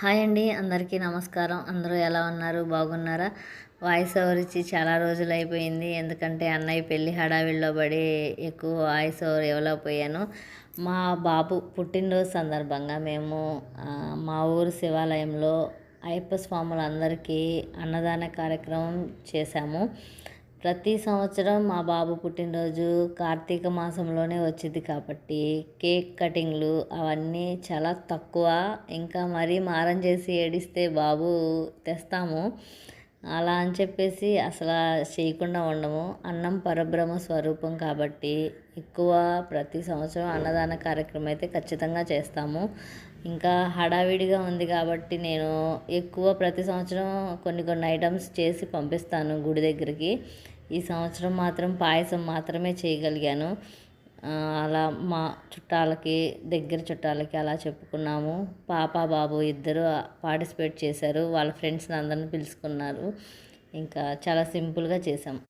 Hi అండి, అందరికీ నమస్కారం. అందరూ ఎలా ఉన్నారు? బాగున్నారా? వాయిస్ ఓవర్ ఇచ్చి చాలా రోజులు అయిపోయింది. ఎందుకంటే అన్నయ్య పెళ్ళి హడావిడిలో పడి ఎక్కువ వాయిస్ ఓవర్ ఇవ్వలేకపోయాను. మా బాబు పుట్టినరోజు సందర్భంగా మేము మా ఊరు శివాలయంలో అయ్యప్ప స్వాములందరికీ అన్నదాన కార్యక్రమం చేశాము. ప్రతి సంవత్సరం మా బాబు పుట్టినరోజు కార్తీక మాసంలోనే వచ్చింది కాబట్టి కేక్ కటింగ్లు అవన్నీ చాలా తక్కువ. ఇంకా మరీ మారం చేసి ఏడిస్తే బాబు తెస్తాము, అలా అని చెప్పేసి అసలు చేయకుండా ఉండము. అన్నం పరబ్రహ్మ స్వరూపం కాబట్టి ఎక్కువ ప్రతి సంవత్సరం అన్నదాన కార్యక్రమం అయితే ఖచ్చితంగా చేస్తాము. ఇంకా హడావిడిగా ఉంది కాబట్టి నేను ఎక్కువ ప్రతి సంవత్సరం కొన్ని కొన్ని ఐటమ్స్ చేసి పంపిస్తాను గుడి దగ్గరికి. ఈ సంవత్సరం మాత్రం పాయసం మాత్రమే చేయగలిగాను. అలా మా చుట్టాలకి, దగ్గర చుట్టాలకి అలా చెప్పుకున్నాము. పాప బాబు ఇద్దరు పార్టిసిపేట్ చేశారు. వాళ్ళ ఫ్రెండ్స్ని అందరిని పిలుచుకున్నారు. ఇంకా చాలా సింపుల్గా చేసాం.